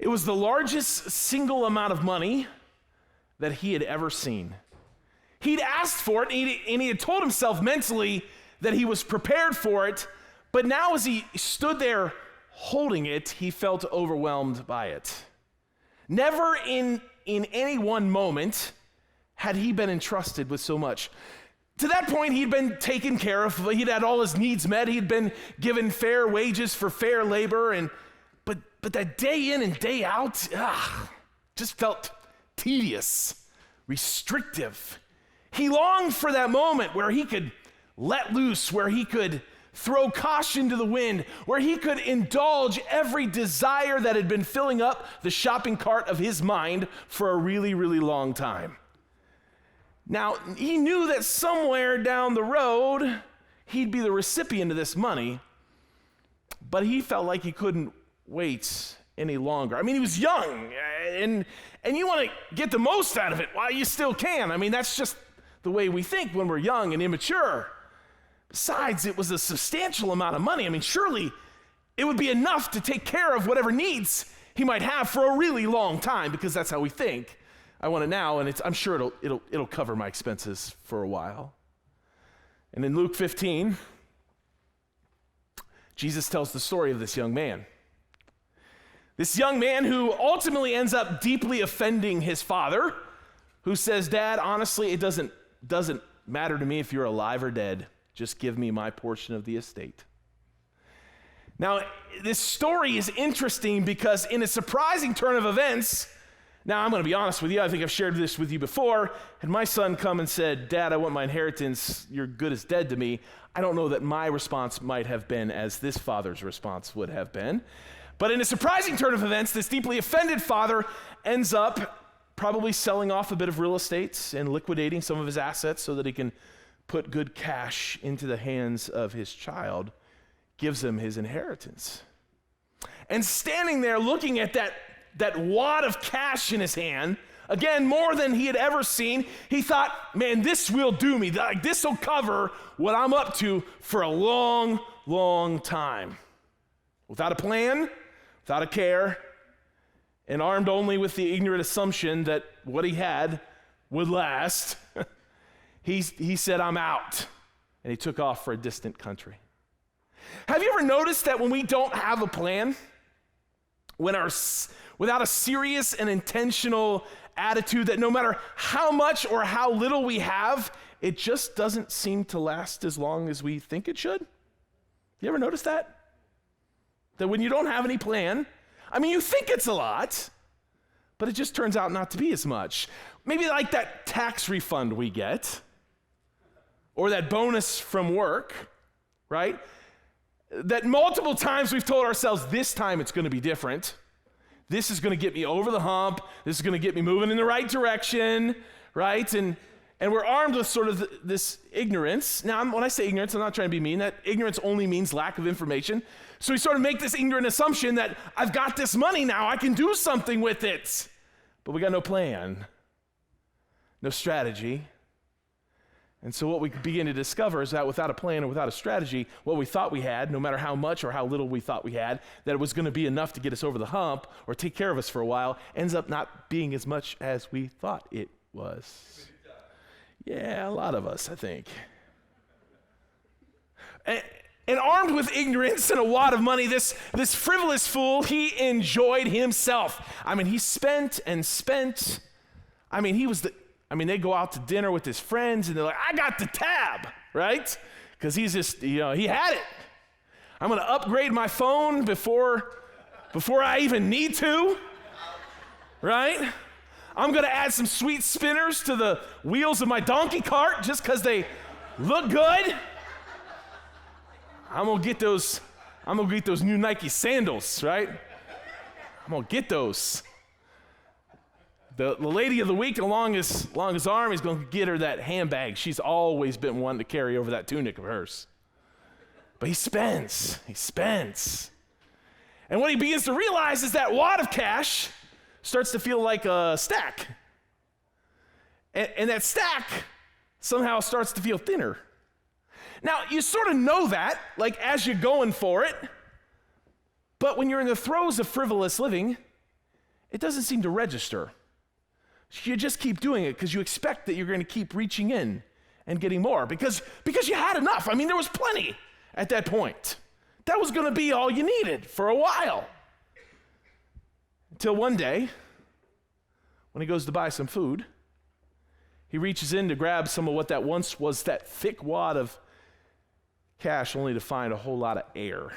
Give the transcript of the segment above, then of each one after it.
was the largest single amount of money that he had ever seen. He'd asked for it, and he had told himself mentally that he was prepared for it, but now as he stood there holding it, he felt overwhelmed by it. Never in any one moment had he been entrusted with so much. To that point, he'd been taken care of. He'd had all his needs met. He'd been given fair wages for fair labor. But that day in and day out, just felt tedious, restrictive. He longed for that moment where he could let loose, where he could throw caution to the wind, where he could indulge every desire that had been filling up the shopping cart of his mind for a really, really long time. Now, he knew that somewhere down the road, he'd be the recipient of this money, but he felt like he couldn't wait any longer. I mean, he was young, and you want to get the most out of it while you still can. I mean, that's just the way we think when we're young and immature. Besides, it was a substantial amount of money. I mean, surely it would be enough to take care of whatever needs he might have for a really long time, because that's how we think. I want it now, and I'm sure it'll cover my expenses for a while. And in Luke 15, Jesus tells the story of this young man. This young man who ultimately ends up deeply offending his father, who says, "Dad, honestly, it doesn't matter to me if you're alive or dead. Just give me my portion of the estate." Now, this story is interesting because in a surprising turn of events, now I'm going to be honest with you, I think I've shared this with you before, had my son come and said, "Dad, I want my inheritance, you're good as dead to me," I don't know that my response might have been as this father's response would have been. But in a surprising turn of events, this deeply offended father ends up probably selling off a bit of real estate and liquidating some of his assets so that he can put good cash into the hands of his child, gives him his inheritance. And standing there looking at that wad of cash in his hand, again, more than he had ever seen, he thought, man, this will do me. Like, this will cover what I'm up to for a long, long time. Without a plan, without a care, and armed only with the ignorant assumption that what he had would last, he said, "I'm out," and he took off for a distant country. Have you ever noticed that when we don't have a plan, without a serious and intentional attitude, that no matter how much or how little we have, it just doesn't seem to last as long as we think it should? You ever notice that? That when you don't have any plan, I mean, you think it's a lot, but it just turns out not to be as much. Maybe like that tax refund we get, or that bonus from work, right? That multiple times we've told ourselves, this time it's going to be different. This is going to get me over the hump. This is going to get me moving in the right direction, right? And we're armed with sort of this ignorance. Now, when I say ignorance, I'm not trying to be mean. That ignorance only means lack of information. So we sort of make this ignorant assumption that I've got this money now, I can do something with it. But we got no plan, no strategy. And so what we begin to discover is that without a plan or without a strategy, what we thought we had, no matter how much or how little we thought we had, that it was going to be enough to get us over the hump or take care of us for a while, ends up not being as much as we thought it was. Yeah, a lot of us, I think. And armed with ignorance and a wad of money, this frivolous fool, he enjoyed himself. I mean, he spent and spent. I mean, they go out to dinner with his friends, and they're like, "I got the tab," right? Because he's just, he had it. I'm going to upgrade my phone before I even need to, right? I'm going to add some sweet spinners to the wheels of my donkey cart just because they look good. I'm going to get those new Nike sandals, right? I'm going to get those. The lady of the week along his arm, he's going to get her that handbag she's always been wanting to carry over that tunic of hers. But he spends. And what he begins to realize is that wad of cash starts to feel like a stack. And that stack somehow starts to feel thinner. Now, you sort of know that, like as you're going for it, but when you're in the throes of frivolous living, it doesn't seem to register. You just keep doing it because you expect that you're going to keep reaching in and getting more because you had enough. I mean, there was plenty at that point. That was going to be all you needed for a while. Until one day, when he goes to buy some food, he reaches in to grab some of what that once was that thick wad of cash, only to find a whole lot of air.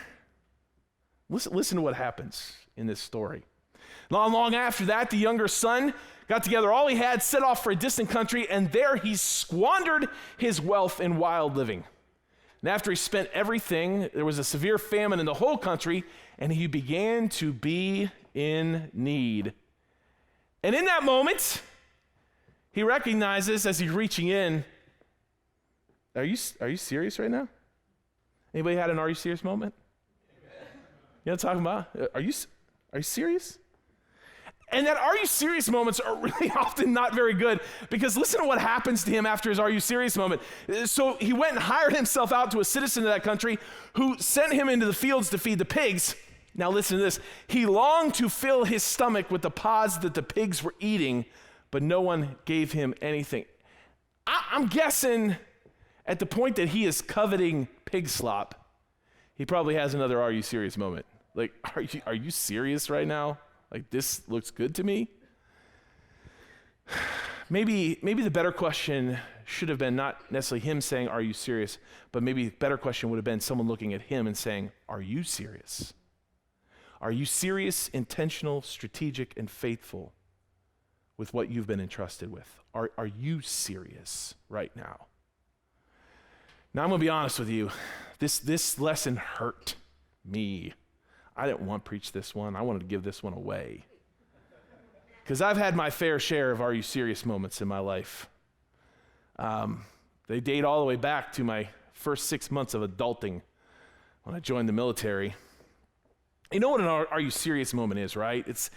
Listen to what happens in this story. Not long after that, the younger son got together all he had, set off for a distant country, and there he squandered his wealth in wild living. And after he spent everything, there was a severe famine in the whole country, and he began to be in need. And in that moment, he recognizes as he's reaching in, are you serious right now? Anybody had an are you serious moment? You know what I'm talking about? Are you serious? And that are you serious moments are really often not very good because listen to what happens to him after his are you serious moment. So he went and hired himself out to a citizen of that country who sent him into the fields to feed the pigs. Now listen to this. He longed to fill his stomach with the pods that the pigs were eating, but no one gave him anything. I'm guessing at the point that he is coveting pig slop, he probably has another are you serious moment. Like, are you serious right now? Like, this looks good to me? Maybe the better question should have been not necessarily him saying, are you serious? But maybe the better question would have been someone looking at him and saying, are you serious? Are you serious, intentional, strategic, and faithful with what you've been entrusted with? Are you serious right now? Now, I'm going to be honest with you. This lesson hurt me. I didn't want to preach this one. I wanted to give this one away. Because I've had my fair share of are you serious moments in my life. They date all the way back to my first 6 months of adulting when I joined the military. You know what an are you serious moment is, right? It's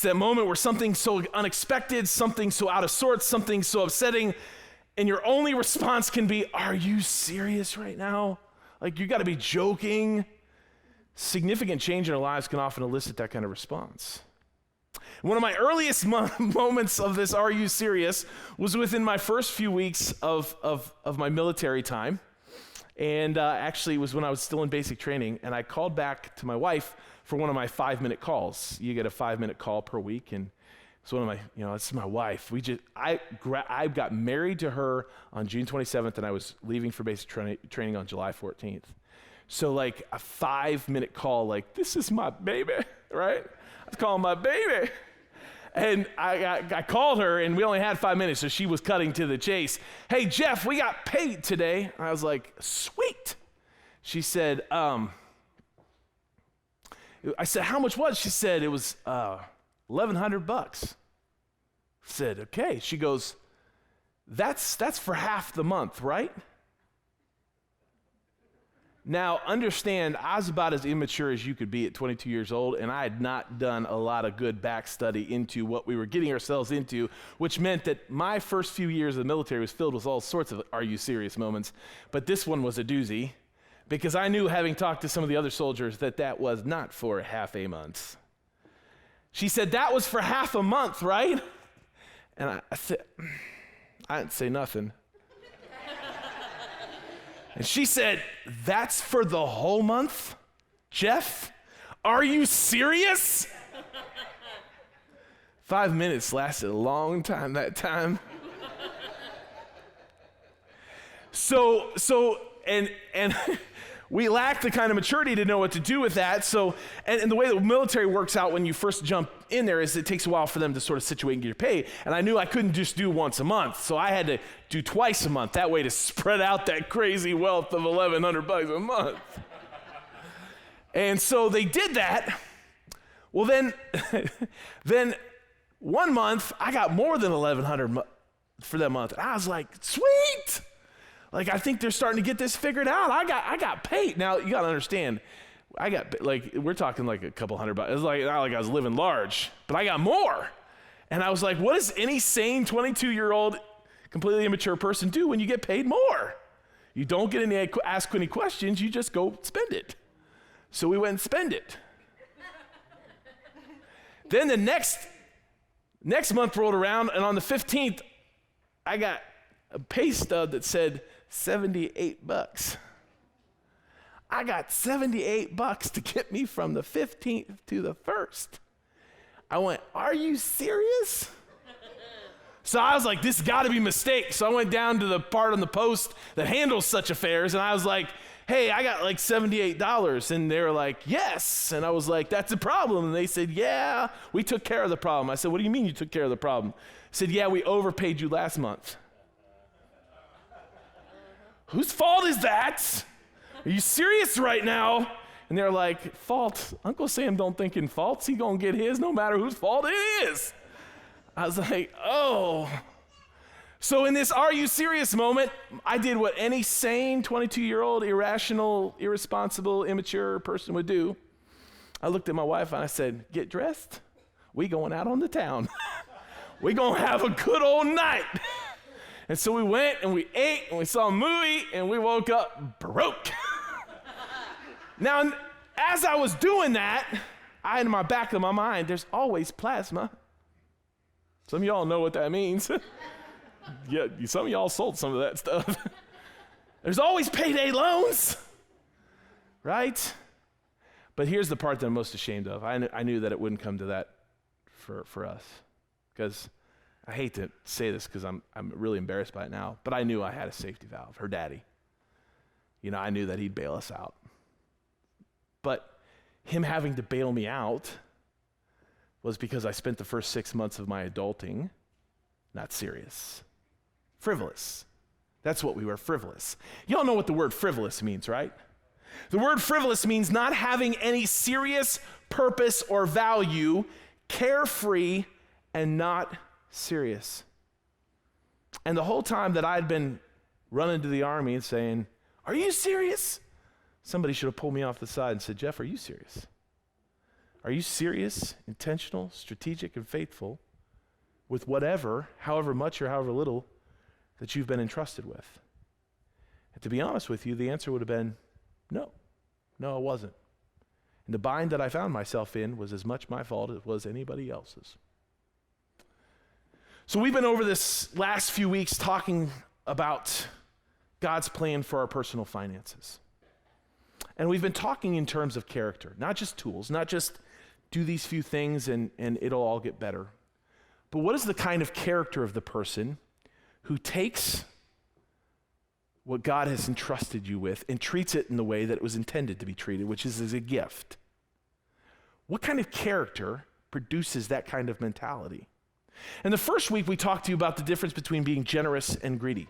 that moment where something so unexpected, something so out of sorts, something so upsetting, and your only response can be, are you serious right now? Like, you got to be joking. Significant change in our lives can often elicit that kind of response. One of my earliest moments of this are you serious was within my first few weeks of my military time. And actually it was when I was still in basic training, and I called back to my wife for one of my 5-minute calls. You get a 5-minute call per week, and it's one of my, this is my wife. I got married to her on June 27th, and I was leaving for basic training on July 14th. So like a 5-minute call, like, this is my baby, right? I was calling my baby. And I called her, and we only had 5 minutes, so she was cutting to the chase. Hey, Jeff, we got paid today. I was like, sweet. She said, I said, how much was it? She said, it was $1,100. I said, okay. She goes, that's for half the month, right? Now, understand, I was about as immature as you could be at 22 years old, and I had not done a lot of good back study into what we were getting ourselves into, which meant that my first few years of the military was filled with all sorts of are you serious moments, but this one was a doozy, because I knew, having talked to some of the other soldiers, that was not for half a month. She said, that was for half a month, right? And I said, I didn't say nothing. And she said, that's for the whole month? Jeff, are you serious? 5 minutes lasted a long time that time. So we lacked the kind of maturity to know what to do with that. So, and the way the military works out when you first jump in there is it takes a while for them to sort of situate and get your pay. And I knew I couldn't just do once a month. So I had to do twice a month. That way to spread out that crazy wealth of $1,100 a month. And so they did that. Well, then 1 month, I got more than $1,100 for that month. And I was like, sweet. Like, I think they're starting to get this figured out. I got paid. Now, you got to understand, we're talking like a couple $100. It's like, not like I was living large, but I got more. And I was like, what does any sane 22-year-old, completely immature person do when you get paid more? You don't get ask any questions, you just go spend it. So we went and spend it. Then the next Next month rolled around, and on the 15th, I got a pay stub that said $78. I got $78 to get me from the 15th to the 1st. I went, are you serious? So I was like, this has got to be a mistake. So I went down to the part on the post that handles such affairs, and I was like, hey, I got like $78. And they were like, yes. And I was like, that's a problem. And they said, yeah, we took care of the problem. I said, what do you mean you took care of the problem? I said, yeah, we overpaid you last month. Whose fault is that? Are you serious right now? And they're like, fault? Uncle Sam don't think in faults. He gonna get his no matter whose fault it is. I was like, oh. So in this are you serious moment, I did what any sane 22-year-old, irrational, irresponsible, immature person would do. I looked at my wife and I said, get dressed. We going out on the town. We gonna have a good old night. And so we went and we ate and we saw a movie and we woke up broke. Now, as I was doing that, I had in my back of my mind, there's always plasma. Some of y'all know what that means. Yeah, some of y'all sold some of that stuff. There's always payday loans, right? But here's the part that I'm most ashamed of. I knew that it wouldn't come to that for us, because I hate to say this because I'm really embarrassed by it now, but I knew I had a safety valve, her daddy. You know, I knew that he'd bail us out. But him having to bail me out was because I spent the first 6 months of my adulting not serious. Frivolous. That's what we were, frivolous. Y'all know what the word frivolous means, right? The word frivolous means not having any serious purpose or value, carefree and not serious. And the whole time that I'd been running to the army and saying, are you serious? Somebody should have pulled me off the side and said, Jeff, are you serious? Are you serious, intentional, strategic, and faithful with whatever, however much or however little, that you've been entrusted with? And to be honest with you, the answer would have been no. No, it wasn't. And the bind that I found myself in was as much my fault as it was anybody else's. So we've been over this last few weeks talking about God's plan for our personal finances. And we've been talking in terms of character, not just tools, not just do these few things and it'll all get better. But what is the kind of character of the person who takes what God has entrusted you with and treats it in the way that it was intended to be treated, which is as a gift? What kind of character produces that kind of mentality? And the first week we talked to you about the difference between being generous and greedy,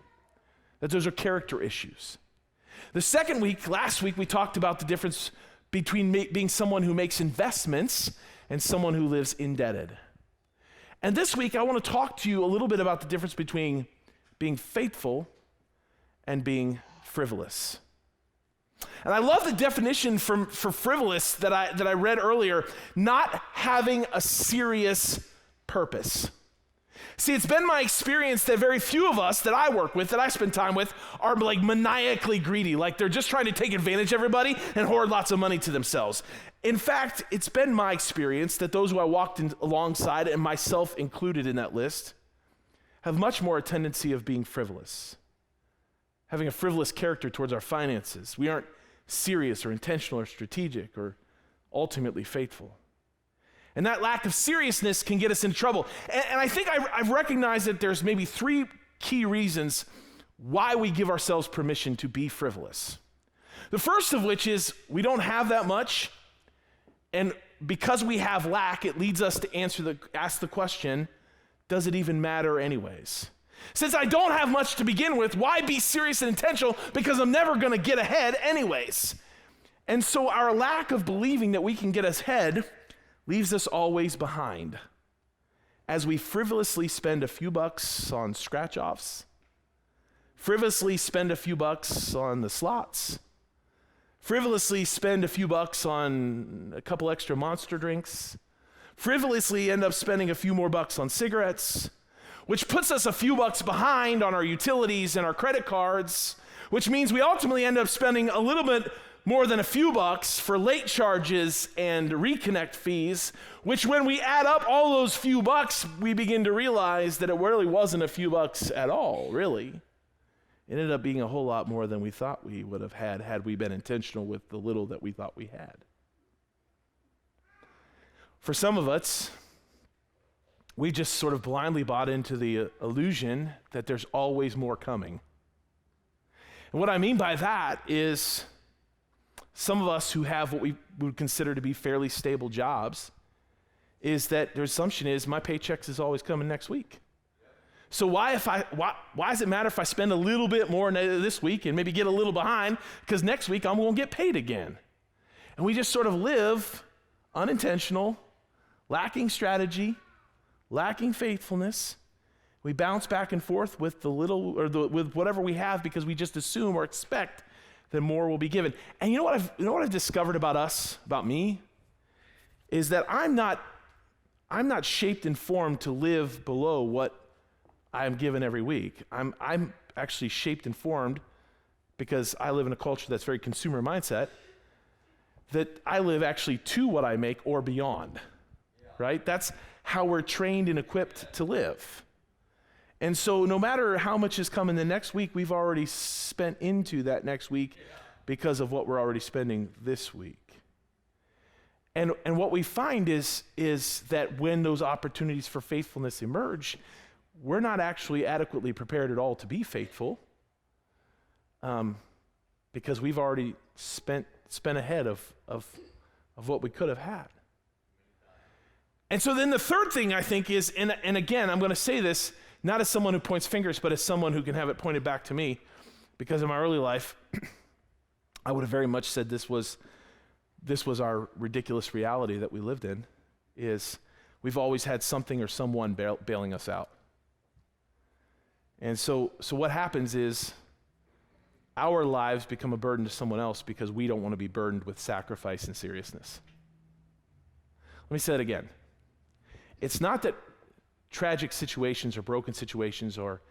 that those are character issues. The second week, last week, we talked about the difference between being someone who makes investments and someone who lives indebted. And this week, I want to talk to you a little bit about the difference between being faithful and being frivolous. And I love the definition for frivolous that I read earlier, not having a serious purpose. See, it's been my experience that very few of us that I work with, that I spend time with, are like maniacally greedy, like they're just trying to take advantage of everybody and hoard lots of money to themselves. In fact, it's been my experience that those who I walked alongside, and myself included in that list, have much more a tendency of being frivolous, having a frivolous character towards our finances. We aren't serious or intentional or strategic or ultimately faithful. And that lack of seriousness can get us in trouble. And I think I've recognized that there's maybe 3 key reasons why we give ourselves permission to be frivolous. The first of which is we don't have that much, and because we have lack, it leads us to ask the question, does it even matter anyways? Since I don't have much to begin with, why be serious and intentional? Because I'm never going to get ahead anyways. And so our lack of believing that we can get ahead leaves us always behind as we frivolously spend a few bucks on scratch-offs, frivolously spend a few bucks on the slots, frivolously spend a few bucks on a couple extra Monster drinks, frivolously end up spending a few more bucks on cigarettes, which puts us a few bucks behind on our utilities and our credit cards, which means we ultimately end up spending a little bit more than a few bucks for late charges and reconnect fees, which when we add up all those few bucks, we begin to realize that it really wasn't a few bucks at all, really. It ended up being a whole lot more than we thought we would have had we been intentional with the little that we thought we had. For some of us, we just sort of blindly bought into the illusion that there's always more coming. And what I mean by that is some of us who have what we would consider to be fairly stable jobs is that their assumption is my paychecks is always coming next week. So why does it matter if I spend a little bit more this week and maybe get a little behind, because next week I'm going to get paid again. And we just sort of live unintentional, lacking strategy, lacking faithfulness. We bounce back and forth with the little or with whatever we have because we just assume or expect that more will be given. And you know what I've discovered about us, about me, is that I'm not shaped and formed to live below what I'm given every week. I'm actually shaped and formed because I live in a culture that's very consumer mindset, that I live actually to what I make or beyond, right? That's how we're trained and equipped to live. And so no matter how much is coming the next week, we've already spent into that next week because of what we're already spending this week. And what we find is that when those opportunities for faithfulness emerge, we're not actually adequately prepared at all to be faithful because we've already spent ahead of what we could have had. And so then the third thing I think is, and again, I'm going to say this not as someone who points fingers, but as someone who can have it pointed back to me, because in my early life, I would have very much said this was our ridiculous reality that we lived in, is we've always had something or someone bailing us out. And so what happens is our lives become a burden to someone else because we don't want to be burdened with sacrifice and seriousness. Let me say it again. It's not that tragic situations or broken situations or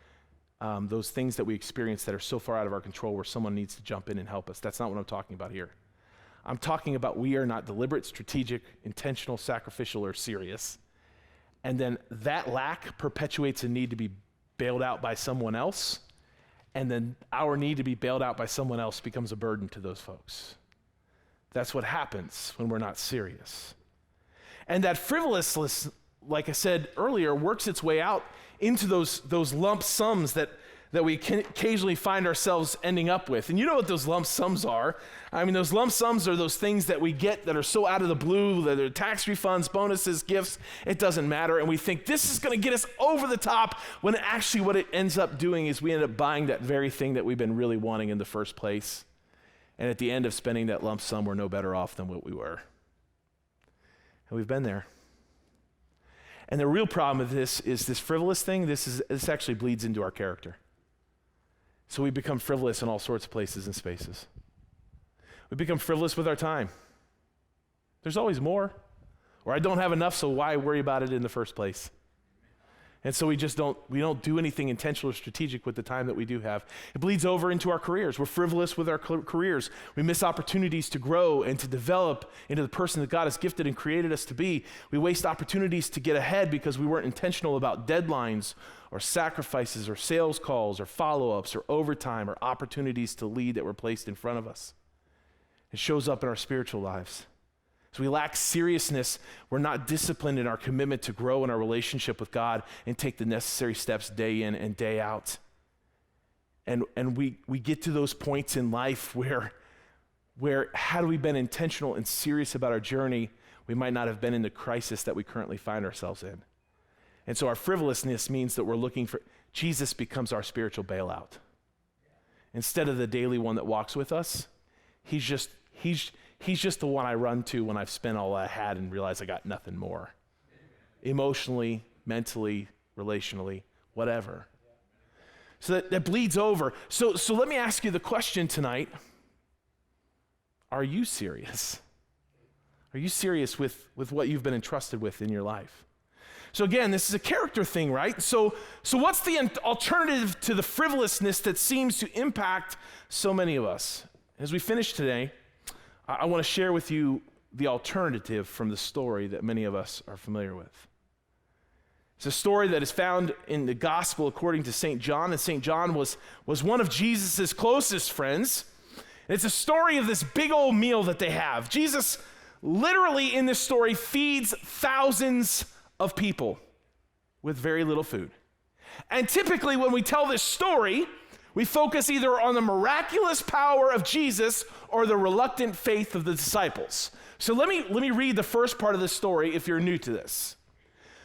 those things that we experience that are so far out of our control where someone needs to jump in and help us. That's not what I'm talking about here. I'm talking about we are not deliberate, strategic, intentional, sacrificial, or serious. And then that lack perpetuates a need to be bailed out by someone else, and then our need to be bailed out by someone else becomes a burden to those folks. That's what happens when we're not serious. And that frivolousness, like I said earlier, works its way out into those lump sums that we can occasionally find ourselves ending up with. And you know what those lump sums are. I mean, those lump sums are those things that we get that are so out of the blue, that are tax refunds, bonuses, gifts, it doesn't matter. And we think this is going to get us over the top, when actually what it ends up doing is we end up buying that very thing that we've been really wanting in the first place. And at the end of spending that lump sum, we're no better off than what we were. And we've been there. And the real problem with this is this frivolous thing, this actually bleeds into our character. So we become frivolous in all sorts of places and spaces. We become frivolous with our time. There's always more. Or I don't have enough, so why worry about it in the first place? And so we don't do anything intentional or strategic with the time that we do have. It bleeds over into our careers. We're frivolous with our careers. We miss opportunities to grow and to develop into the person that God has gifted and created us to be. We waste opportunities to get ahead because we weren't intentional about deadlines or sacrifices or sales calls or follow-ups or overtime or opportunities to lead that were placed in front of us. It shows up in our spiritual lives. So we lack seriousness. We're not disciplined in our commitment to grow in our relationship with God and take the necessary steps day in and day out. And we get to those points in life where had we been intentional and serious about our journey, we might not have been in the crisis that we currently find ourselves in. And so our frivolousness means that we're looking for, Jesus becomes our spiritual bailout. Instead of the daily one that walks with us, he's just the one I run to when I've spent all I had and realize I got nothing more. Emotionally, mentally, relationally, whatever. So that bleeds over. So let me ask you the question tonight. Are you serious? Are you serious with what you've been entrusted with in your life? So again, this is a character thing, right? So what's the alternative to the frivolousness that seems to impact so many of us? As we finish today, I want to share with you the alternative from the story that many of us are familiar with. It's a story that is found in the gospel according to St. John, and St. John was one of Jesus' closest friends. And it's a story of this big old meal that they have. Jesus literally in this story feeds thousands of people with very little food. And typically when we tell this story, we focus either on the miraculous power of Jesus or the reluctant faith of the disciples. So let me read the first part of the story if you're new to this.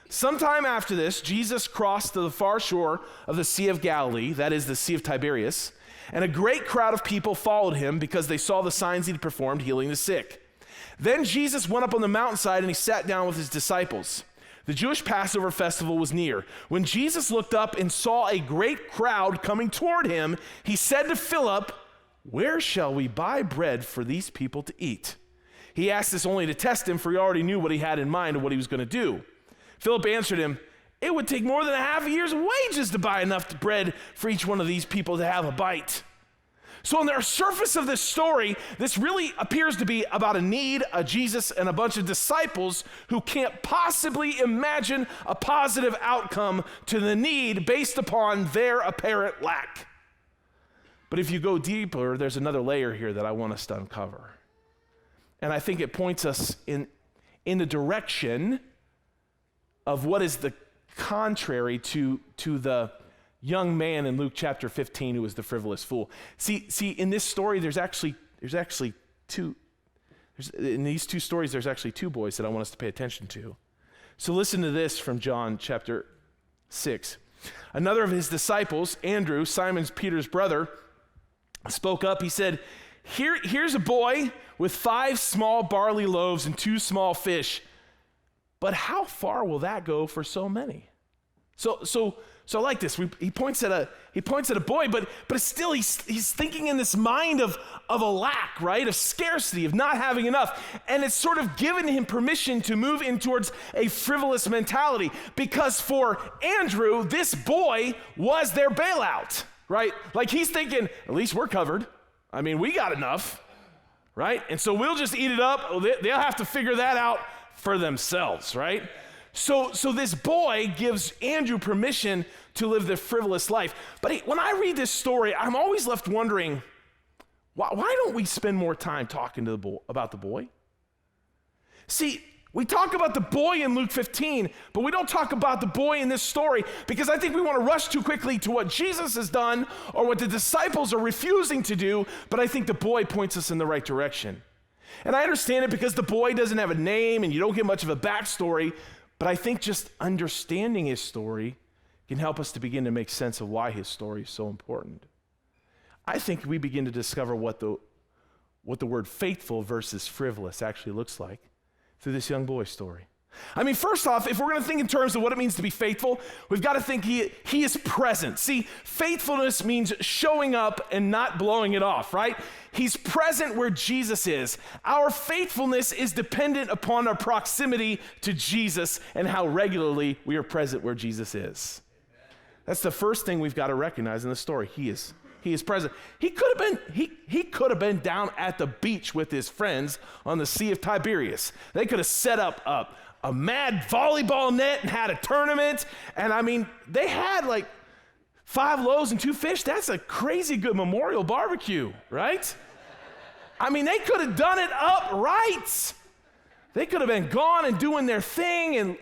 Sometime after this, Jesus crossed to the far shore of the Sea of Galilee, that is the Sea of Tiberias, and a great crowd of people followed him because they saw the signs he'd performed healing the sick. Then Jesus went up on the mountainside and he sat down with his disciples. The Jewish Passover festival was near. When Jesus looked up and saw a great crowd coming toward him, he said to Philip, "Where shall we buy bread for these people to eat?" He asked this only to test him, for he already knew what he had in mind and what he was going to do. Philip answered him, "It would take more than a half a year's wages to buy enough bread for each one of these people to have a bite." So on the surface of this story, this really appears to be about a need, a Jesus, and a bunch of disciples who can't possibly imagine a positive outcome to the need based upon their apparent lack. But if you go deeper, there's another layer here that I want us to uncover. And I think it points us in the direction of what is the contrary to the young man in Luke chapter 15 who was the frivolous fool. See, in this story, there's actually two. In these two stories, there's actually two boys that I want us to pay attention to. So listen to this from John chapter 6. Another of his disciples, Andrew, Simon Peter's brother, spoke up. He said, Here's a boy with 5 small barley loaves and 2 small fish. But how far will that go for so many? So I like this. He points at a boy, but still he's thinking in this mind of a lack, right? Of scarcity, of not having enough. And it's sort of given him permission to move in towards a frivolous mentality, because for Andrew, this boy was their bailout, right? Like he's thinking, at least we're covered. I mean, we got enough, right? And so we'll just eat it up. They'll have to figure that out for themselves, right? So this boy gives Andrew permission to live the frivolous life. But when I read this story, I'm always left wondering, why don't we spend more time talking about the boy? See, we talk about the boy in Luke 15, but we don't talk about the boy in this story because I think we want to rush too quickly to what Jesus has done or what the disciples are refusing to do, but I think the boy points us in the right direction. And I understand it because the boy doesn't have a name and you don't get much of a backstory, but I think just understanding his story can help us to begin to make sense of why his story is so important. I think we begin to discover what the word faithful versus frivolous actually looks like through this young boy's story. I mean, first off, if we're going to think in terms of what it means to be faithful, we've got to think he is present. See, faithfulness means showing up and not blowing it off, right? He's present where Jesus is. Our faithfulness is dependent upon our proximity to Jesus and how regularly we are present where Jesus is. That's the first thing we've got to recognize in the story. He is present. He could have been down at the beach with his friends on the Sea of Tiberias. They could have set up a mad volleyball net and had a tournament. And I mean, they had like 5 loaves and 2 fish. That's a crazy good memorial barbecue, right? I mean, they could have done it up right. They could have been gone and doing their thing,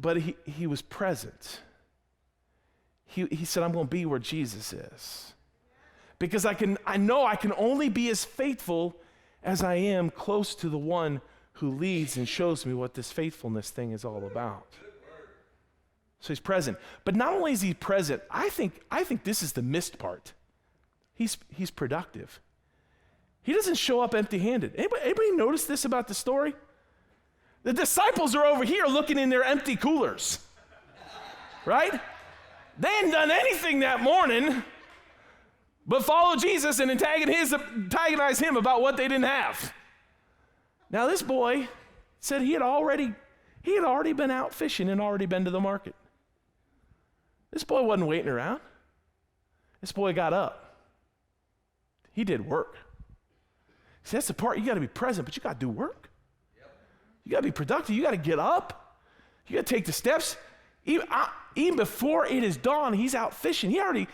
but he was present. He said, I'm going to be where Jesus is. Because I know I can only be as faithful as I am close to the one who leads and shows me what this faithfulness thing is all about. So he's present. But not only is he present, I think this is the missed part. He's productive. He doesn't show up empty-handed. Anybody notice this about the story? The disciples are over here looking in their empty coolers, right? They hadn't done anything that morning but follow Jesus and antagonize him about what they didn't have. Now this boy said he had already been out fishing and already been to the market. This boy wasn't waiting around. This boy got up. He did work. See, that's the part. You got to be present, but you got to do work. You got to be productive. You got to get up. You got to take the steps. Even before it is dawn, he's out fishing. He already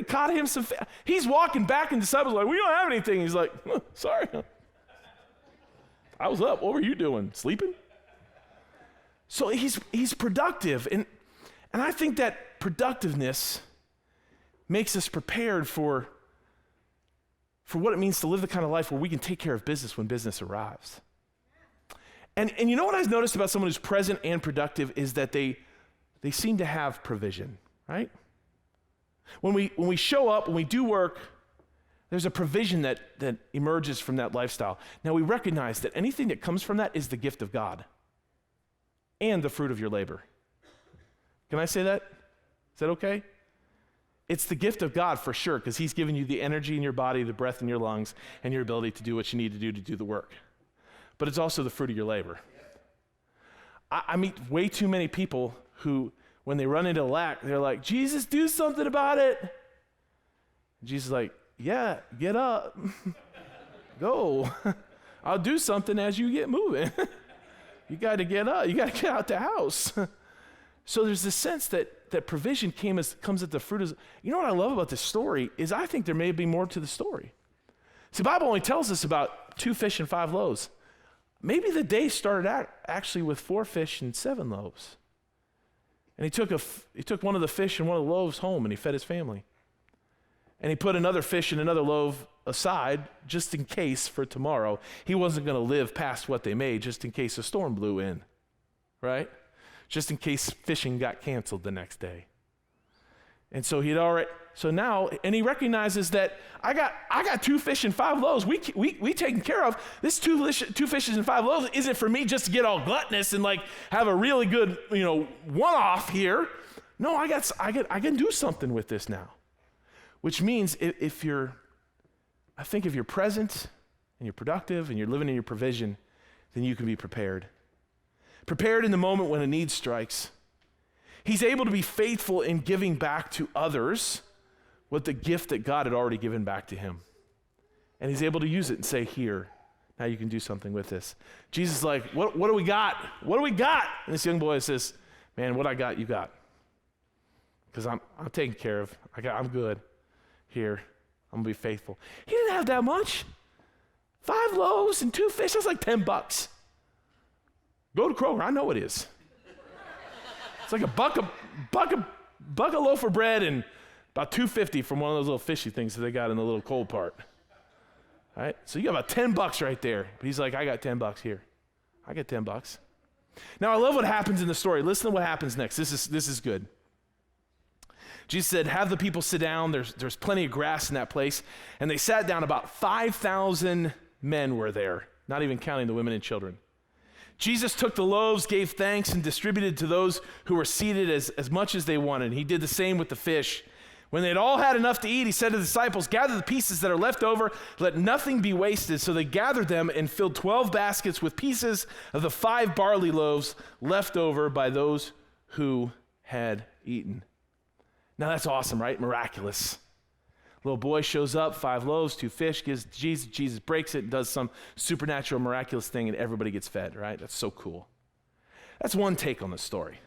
caught him some fish. He's walking back, and the disciples are like, we don't have anything. He's like, sorry. I was up. What were you doing? Sleeping? So he's productive. And I think that productiveness makes us prepared for what it means to live the kind of life where we can take care of business when business arrives. And you know what I've noticed about someone who's present and productive is that they seem to have provision, right? When we show up, when we do work, there's a provision that emerges from that lifestyle. Now we recognize that anything that comes from that is the gift of God and the fruit of your labor. Can I say that? Is that okay? It's the gift of God for sure, because he's given you the energy in your body, the breath in your lungs, and your ability to do what you need to do the work. But it's also the fruit of your labor. I meet way too many people who, when they run into lack, they're like, Jesus, do something about it. Jesus is like, yeah, get up. Go. I'll do something as you get moving. You got to get up. You got to get out the house. So there's this sense that provision comes at the fruit of. You know what I love about this story is I think there may be more to the story. See, the Bible only tells us about 2 fish and 5 loaves. Maybe the day started out actually with 4 fish and 7 loaves. And he took one of the fish and one of the loaves home and he fed his family. And he put another fish and another loaf aside just in case for tomorrow. He wasn't going to live past what they made just in case a storm blew in, right? Just in case fishing got canceled the next day. And so he recognizes that I got 2 fish and 5 loaves. We taken care of. This 2 fishes and 5 loaves isn't for me just to get all gluttonous and like have a really good, one-off here. No, I can do something with this now. Which means if you're present and you're productive and you're living in your provision, then you can be prepared. Prepared in the moment when a need strikes. He's able to be faithful in giving back to others what the gift that God had already given back to him. And he's able to use it and say, here, now you can do something with this. Jesus is like, what do we got? What do we got? And this young boy says, man, what I got, you got. Because I'm taken care of. I'm good. Here, I'm going to be faithful. He didn't have that much. 5 loaves and 2 fish, that's like $10. Go to Kroger, I know it is. It's like a buck a loaf of bread and about $2.50 from one of those little fishy things that they got in the little cold part. All right, so you got about $10 right there. But he's like, I got $10 here. I got $10. Now I love what happens in the story. Listen to what happens next. This is good. Jesus said, have the people sit down. There's plenty of grass in that place. And they sat down. About 5,000 men were there, not even counting the women and children. Jesus took the loaves, gave thanks, and distributed to those who were seated as much as they wanted. He did the same with the fish. When they'd all had enough to eat, he said to the disciples, gather the pieces that are left over, let nothing be wasted. So they gathered them and filled 12 baskets with pieces of the 5 barley loaves left over by those who had eaten. Now that's awesome, right? Miraculous. Little boy shows up, 5 loaves, 2 fish, gives Jesus. Jesus breaks it, does some supernatural, miraculous thing, and everybody gets fed, right? That's so cool. That's one take on the story.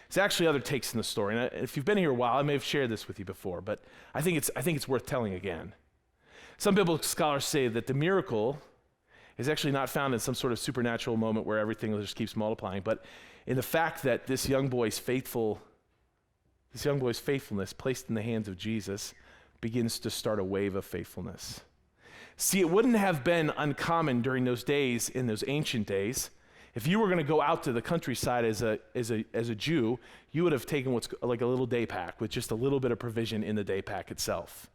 There's actually other takes in the story. And if you've been here a while, I may have shared this with you before, but I think it's worth telling again. Some biblical scholars say that the miracle is actually not found in some sort of supernatural moment where everything just keeps multiplying, but in the fact that this young boy's faithfulness placed in the hands of Jesus begins to start a wave of faithfulness. See, it wouldn't have been uncommon during those days, in those ancient days, if you were going to go out to the countryside as a Jew, you would have taken what's like a little day pack with just a little bit of provision in the day pack itself.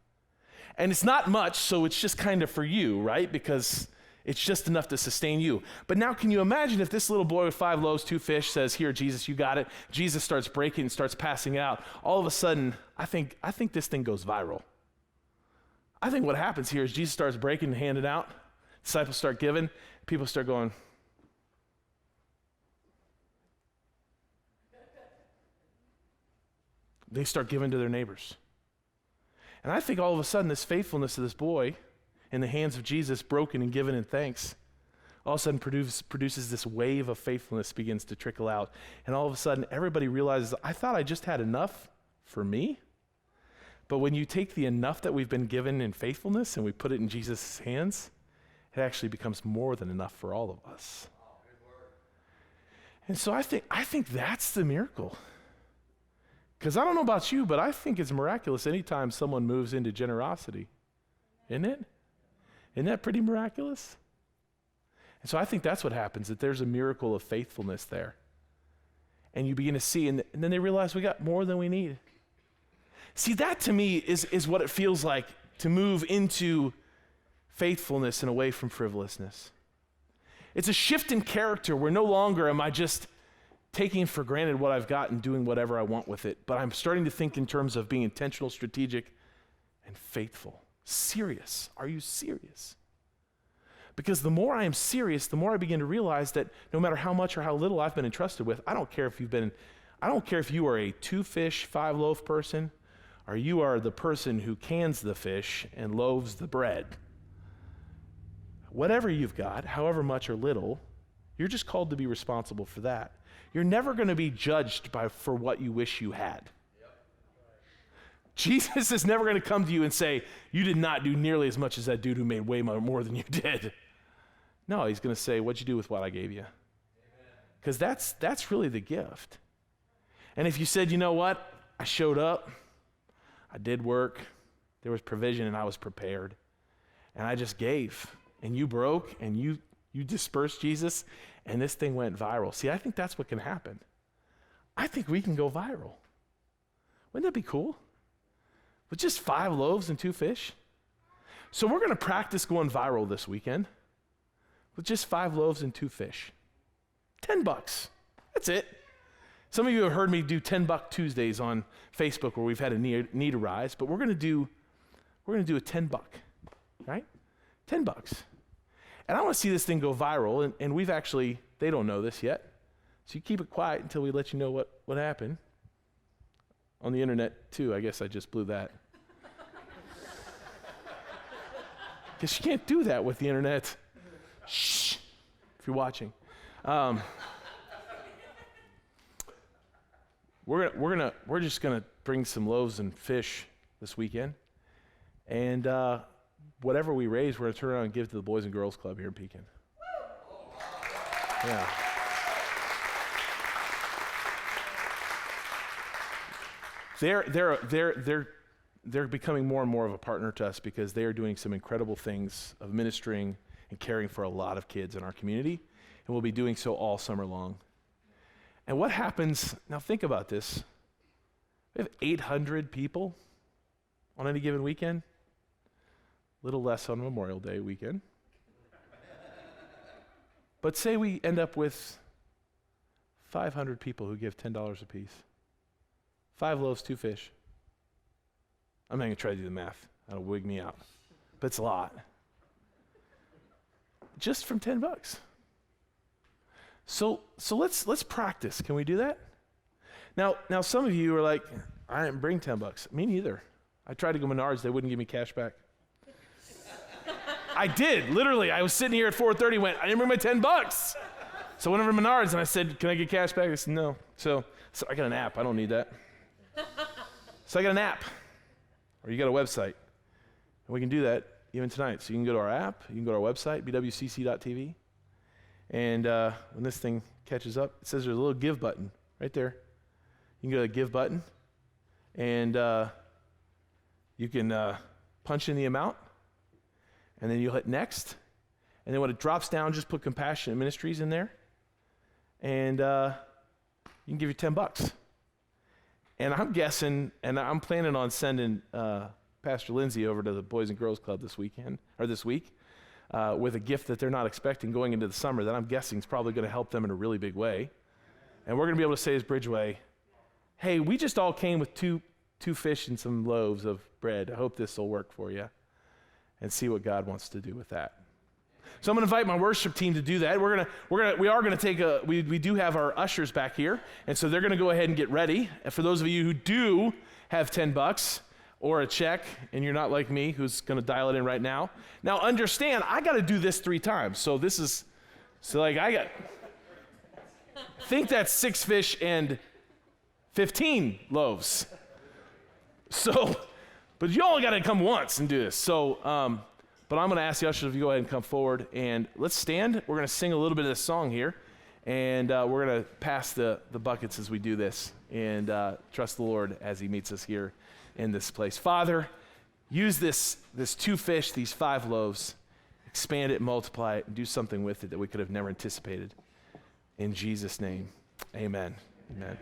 And it's not much, so it's just kind of for you, right? Because it's just enough to sustain you. But now can you imagine if this little boy with 5 loaves, 2 fish says, here, Jesus, you got it. Jesus starts breaking and starts passing it out. All of a sudden, I think this thing goes viral. I think what happens here is Jesus starts breaking and handing out. Disciples start giving. People start going, they start giving to their neighbors. And I think all of a sudden this faithfulness of this boy in the hands of Jesus, broken and given in thanks, all of a sudden produces this wave of faithfulness begins to trickle out. And all of a sudden, everybody realizes, I thought I just had enough for me. But when you take the enough that we've been given in faithfulness and we put it in Jesus' hands, it actually becomes more than enough for all of us. And so I think that's the miracle. Because I don't know about you, but I think it's miraculous anytime someone moves into generosity. Isn't it? Isn't that pretty miraculous? And so I think that's what happens, that there's a miracle of faithfulness there. And you begin to see, and then they realize we got more than we need. See, that to me is what it feels like to move into faithfulness and away from frivolousness. It's a shift in character where no longer am I just taking for granted what I've got and doing whatever I want with it, but I'm starting to think in terms of being intentional, strategic, and faithful. Serious. Are you serious? Because the more I am serious, the more I begin to realize that no matter how much or how little I've been entrusted with, I don't care if you are a 2-fish, 5-loaf person, or you are the person who cans the fish and loaves the bread. Whatever you've got, however much or little, you're just called to be responsible for that. You're never going to be judged for what you wish you had. Jesus is never going to come to you and say, you did not do nearly as much as that dude who made way more than you did. No, he's going to say, what'd you do with what I gave you? Because that's really the gift. And if you said, you know what, I showed up, I did work, there was provision and I was prepared, and I just gave, and you broke, and you dispersed, Jesus, and this thing went viral. See, I think that's what can happen. I think we can go viral. Wouldn't that be cool? With just 5 loaves and 2 fish? So we're going to practice going viral this weekend with just 5 loaves and 2 fish. $10. That's it. Some of you have heard me do $10 Tuesdays on Facebook where we've had a need arise, but we're going to do a $10, right? $10. And I want to see this thing go viral, and we've actually, they don't know this yet, so you keep it quiet until we let you know what happened. On the internet, too, I guess I just blew that. Because you can't do that with the internet. Shh, if you're watching. We're just gonna bring some loaves and fish this weekend, and whatever we raise, we're gonna turn around and give to the Boys and Girls Club here in Pekin. Yeah. They're becoming more and more of a partner to us because they are doing some incredible things of ministering and caring for a lot of kids in our community, and we'll be doing so all summer long. And what happens, now think about this, we have 800 people on any given weekend, a little less on Memorial Day weekend. But say we end up with 500 people who give $10 a piece. 5 loaves, 2 fish. I'm not going to try to do the math. That'll wig me out. But it's a lot. Just from $10. So let's practice. Can we do that? Now some of you are like, I didn't bring $10. Me neither. I tried to go Menards. They wouldn't give me cash back. I did. Literally, I was sitting here at 4:30 went, I didn't bring my $10. So I went over to Menards and I said, can I get cash back? They said, no. So I got an app. I don't need that. So I got an app, or you got a website, and we can do that even tonight. So you can go to our app, you can go to our website, bwcc.tv, and when this thing catches up, it says there's a little give button right there. You can go to the give button, and you can punch in the amount, and then you'll hit next, and then when it drops down, just put Compassionate Ministries in there, and you can give you $10. And I'm guessing, and I'm planning on sending Pastor Lindsay over to the Boys and Girls Club this week with a gift that they're not expecting going into the summer that I'm guessing is probably going to help them in a really big way. And we're going to be able to say as Bridgeway, hey, we just all came with two fish and some loaves of bread. I hope this will work for you, and see what God wants to do with that. So I'm going to invite my worship team to do that. We do have our ushers back here, and so they're going to go ahead and get ready. And for those of you who do have $10, or a check, and you're not like me who's going to dial it in right now. Now understand, I got to do this 3 times. So think that's 6 fish and 15 loaves. So, but you only got to come once and do this. So, but I'm going to ask the ushers if you go ahead and come forward, and let's stand. We're going to sing a little bit of this song here, and we're going to pass the buckets as we do this, and trust the Lord as he meets us here in this place. Father, use this 2 fish, these 5 loaves, expand it, multiply it, and do something with it that we could have never anticipated. In Jesus' name, amen. Amen.